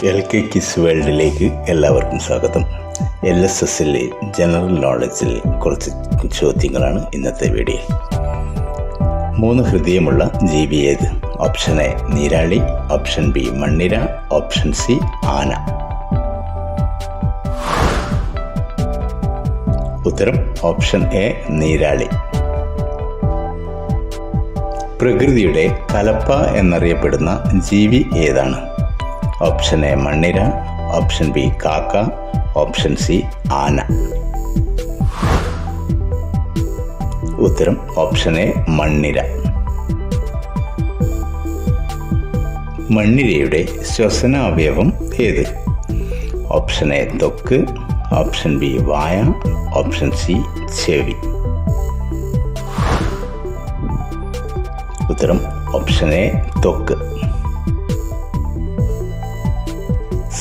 LK kiss വേൾഡിലേക്ക് എല്ലാവർക്കും സ്വാഗതം. LSSലെ ജനറൽ നോളജിൽ കുറച്ച് ചോദ്യങ്ങളാണ് ഇന്നത്തെ വീഡിയോ. 3 ഹൃദയമുള്ള ജീവി ഏത്? Option A Neerali, option B മണ്ണിര, ഓപ്ഷൻ സി ആന. ഉത്തരം ഓപ്ഷൻ എ നീരാളി. പ്രകൃതിയുടെ കലപ്പ എന്നറിയപ്പെടുന്ന ജീവി ഏതാണ്? ഓപ്ഷൻ എ മണ്ണിര, ഓപ്ഷൻ ബി കാക്ക, ഓപ്ഷൻ സി ആന. ഉത്തരം ഓപ്ഷൻ എ മണ്ണിര. മണ്ണിരയുടെ ശ്വസന അവയവം ഏത്? ഓപ്ഷൻ എ ത്വക്ക്, ഓപ്ഷൻ ബി വായ, ഓപ്ഷൻ സി ചെവി. ഉത്തരം ഓപ്ഷൻ എ ത്വക്ക്.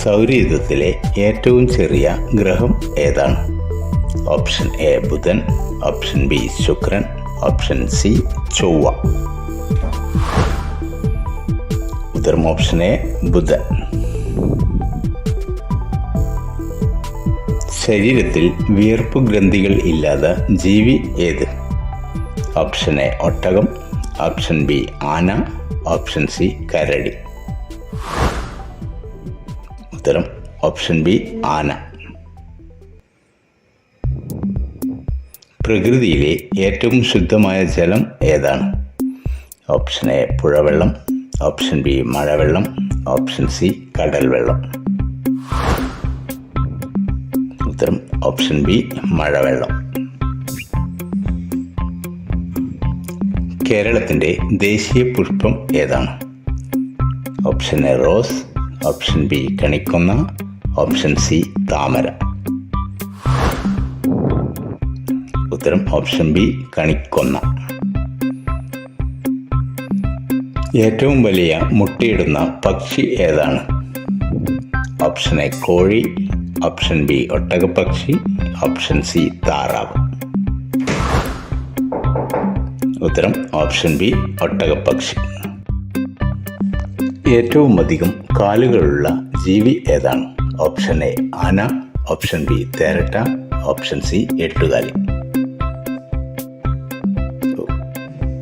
സൗരയൂഥത്തിലെ ഏറ്റവും ചെറിയ ഗ്രഹം ഏതാണ്? ഓപ്ഷൻ എ ബുധൻ, ഓപ്ഷൻ ബി ശുക്രൻ, ഓപ്ഷൻ സി ചൊവ്വ. ഉത്തരം ഓപ്ഷൻ എ ബുധൻ. ശരീരത്തിൽ വിയർപ്പ് ഗ്രന്ഥികൾ ഇല്ലാത്ത ജീവി ഏത്? ഓപ്ഷൻ എ ഒട്ടകം, ഓപ്ഷൻ ബി ആന, ഓപ്ഷൻ സി കരടി. ഉത്തരം ഓപ്ഷൻ ബി ആന. പ്രകൃതിയിലെ ഏറ്റവും ശുദ്ധമായ ജലം ഏതാണ്? ഓപ്ഷൻ എ പുഴവെള്ളം, ഓപ്ഷൻ ബി മഴവെള്ളം, ഓപ്ഷൻ സി കടൽ വെള്ളം. ഉത്തരം ഓപ്ഷൻ ബി മഴവെള്ളം. കേരളത്തിൻ്റെ ദേശീയ പുഷ്പം ഏതാണ്? Option A rose, option B കണിക്കൊന്ന, ഓപ്ഷൻ സി താമര. ഉത്തരം ഓപ്ഷൻ ബി കണിക്കൊന്ന. ഏറ്റവും വലിയ മുട്ടയിടുന്ന പക്ഷി ഏതാണ്? ഓപ്ഷൻ എ കോഴി, ഓപ്ഷൻ ബി ഒട്ടകപ്പക്ഷി, ഓപ്ഷൻ സി താറാവ്. ഉത്തരം ഓപ്ഷൻ ബി ഒട്ടകപ്പക്ഷി. ഏറ്റവും അധികം കാലുകളുള്ള ജീവി ഏതാണ്? ഓപ്ഷൻ എ ആന, ഓപ്ഷൻ ബി തേരട്ട, ഓപ്ഷൻ സി എട്ടുകാലി.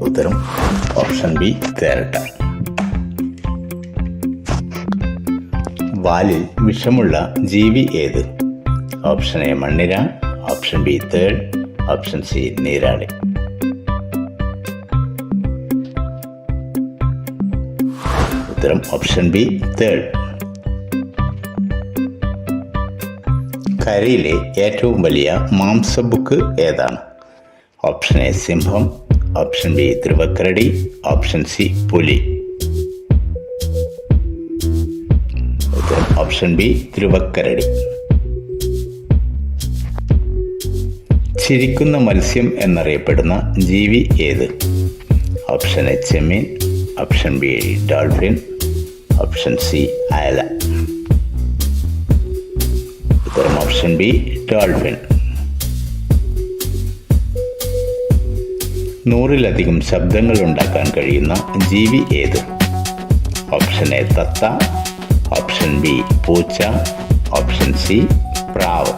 ഉത്തരം ഓപ്ഷൻ ബി തേരട്ട. വാലിൽ വിഷമുള്ള ജീവി ഏത്? ഓപ്ഷൻ എ മണ്ണിര, ഓപ്ഷൻ ബി തേൾ, ഓപ്ഷൻ സി നീരാളി. ഉത്തരം ഓപ്ഷൻ ബി തേൾ. കരയിലെ ഏറ്റവും വലിയ മാംസബുക്ക് ഏതാണ്? ഓപ്ഷൻ എ സിംഹം, ഓപ്ഷൻ ബി ധ്രുവക്കരടി, ഓപ്ഷൻ സി പുലി. ഉത്തരം ഓപ്ഷൻ ബി ധ്രുവക്കരടി. ചിരിക്കുന്ന മത്സ്യം എന്നറിയപ്പെടുന്ന ജീവി ഏത്? Option A Chemmeen, option B dolphin, option C അയല. ഉത്തരം ഓപ്ഷൻ ബി ഡോൾഫിൻ. 100-ലധികം ശബ്ദങ്ങൾ ഉണ്ടാക്കാൻ കഴിയുന്ന ജീവി ഏത്? ഓപ്ഷൻ എ തത്ത, ഓപ്ഷൻ ബി പൂച്ച, ഓപ്ഷൻ സി പ്രാവ്.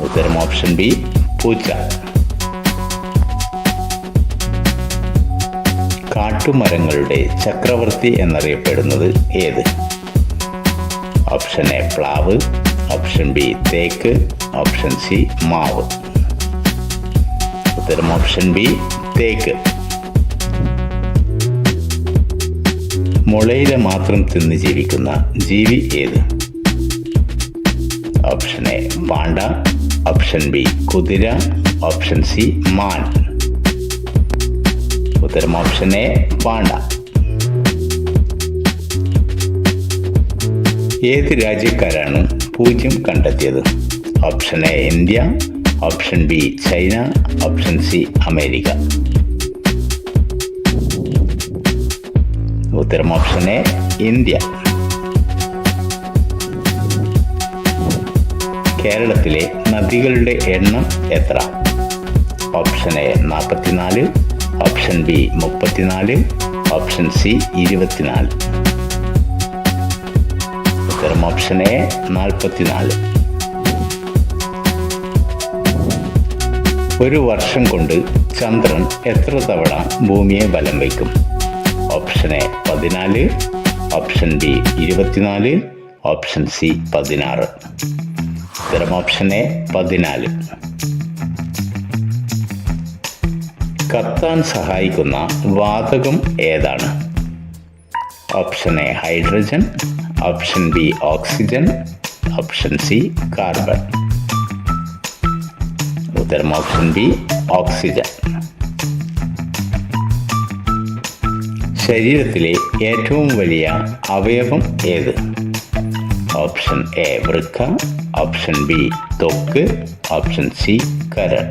ഉത്തരം ഓപ്ഷൻ ബി പൂച്ച. കാട്ടുമരങ്ങളുടെ ചക്രവർത്തി എന്നറിയപ്പെടുന്നത് ഏത്? ഓപ്ഷൻ എ പ്ലാവ്, ഓപ്ഷൻ ബി തേക്ക്, ഓപ്ഷൻ സി മാവ്. ഉത്തരം ഓപ്ഷൻ ബി തേക്ക്. മുളയില മാത്രം തിന്ന് ജീവിക്കുന്ന ജീവി ഏത്? Option A Panda, option B കുതിര, ഓപ്ഷൻ സി മാൻ. ഉത്തരം ഓപ്ഷൻ എ പാണ്ട. ഏത് രാജ്യക്കാരാണ് പൂജ്യം കണ്ടെത്തിയത്? Option A India, option B China, option C America. ഉത്തരം ഓപ്ഷൻ എ ഇന്ത്യ. കേരളത്തിലെ നദികളുടെ എണ്ണം എത്ര? Option A 44, option B 34, option C 24. ഉത്തരം ഓപ്ഷൻ എ 44. ഒരു വർഷം കൊണ്ട് ചന്ദ്രൻ എത്ര തവണ ഭൂമിയെ വലം വയ്ക്കും? Option A 14, option B 24, option C 16. ഉത്തരം ഓപ്ഷൻ എ 14. കത്താൻ സഹായിക്കുന്ന വാതകം ഏതാണ്? Option A hydrogen, option B oxygen, option C carbon. ഉത്തരം ഓപ്ഷൻ ബി ഓക്സിജൻ. ശരീരത്തിലെ ഏറ്റവും വലിയ അവയവം ഏത്? ഓപ്ഷൻ എ വൃക്ക, ഓപ്ഷൻ ബി ത്വക്ക്, ഓപ്ഷൻ സി കരൾ.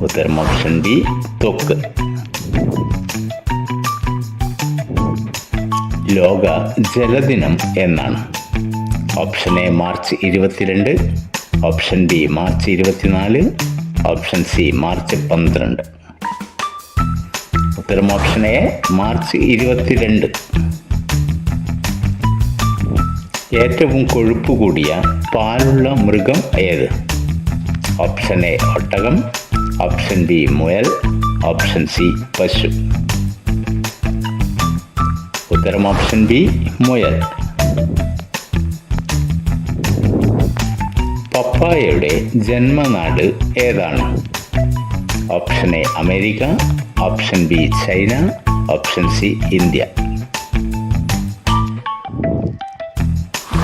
ഉത്തരം ഓപ്ഷൻ ബി ത്വക്ക്. ലോക ജലദിനം എന്നാണ്? Option A March 22, option B March 24, option C March 12. ഉത്തരം ഓപ്ഷൻ എ മാർച്ച് 22. ഏറ്റവും കൊഴുപ്പ് കൂടിയ പാലുള്ള മൃഗം ഏത്? ഓപ്ഷൻ എ ഒട്ടകം, ഓപ്ഷൻ ബി മുയൽ, ഓപ്ഷൻ സി പശു. ഉത്തരം ഓപ്ഷൻ ബി മുയൽ. പപ്പായയുടെ ജന്മനാട് ഏതാണ്? Option A America, option B China, option C India.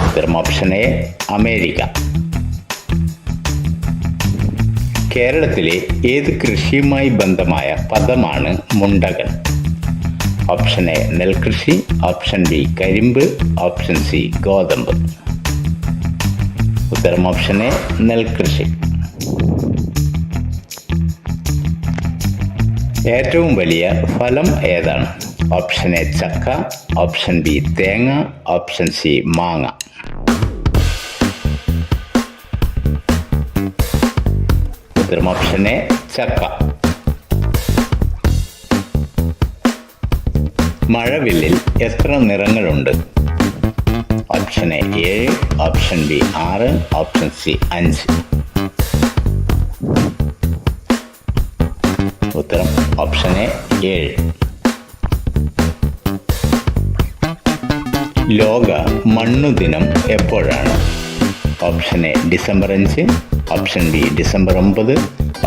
ഉത്തരം ഓപ്ഷൻ എ അമേരിക്ക. കേരളത്തിലെ ഏത് കൃഷിയുമായി ബന്ധമായ പദമാണ് മുണ്ടകൻ? ഓപ്ഷൻ എ നെൽകൃഷി, ഓപ്ഷൻ ബി കരിമ്പ്, ഓപ്ഷൻ സി ഗോതമ്പ്. ഉത്തരം ഓപ്ഷൻ എ നെൽകൃഷി. ഏറ്റവും വലിയ ഫലം ഏതാണ്? ഓപ്ഷൻ എ ചക്ക, ഓപ്ഷൻ ബി തേങ്ങ, ഓപ്ഷൻ സി മാങ്ങ. ഉത്തരം ഓപ്ഷൻ എ ചക്ക. മഴവില്ലിൽ എത്ര നിറങ്ങളുണ്ട്? Option A 7, option B 6, option C 5. ഉത്തരം ഓപ്ഷൻ എ 7. ലോക മണ്ണു ദിനം എപ്പോഴാണ്? Option A December 5, option B December 9,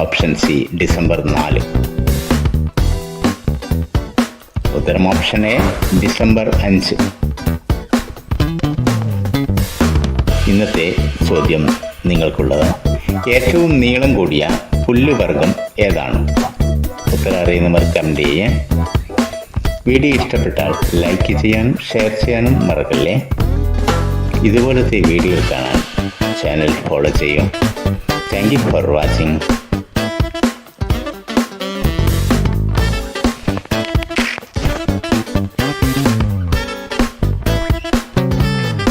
option C December 4. ഉത്തരം ഓപ്ഷൻ എ ഡിസംബർ 5. ഇന്നത്തെ ചോദ്യം നിങ്ങൾക്കുള്ളത്: ഏറ്റവും നീളം കൂടിയ പുല്ലുവർഗം ഏതാണ്? ഉത്തരം അറിയുന്നവർ കമന്റ് ചെയ്യാൻ. വീഡിയോ ഇഷ്ടപ്പെട്ടാൽ ലൈക്ക് ചെയ്യാനും ഷെയർ ചെയ്യാനും മറക്കല്ലേ. ഇതുപോലത്തെ വീഡിയോ കാണാൻ ചാനൽ ഫോളോ ചെയ്യും. Thank you for watching.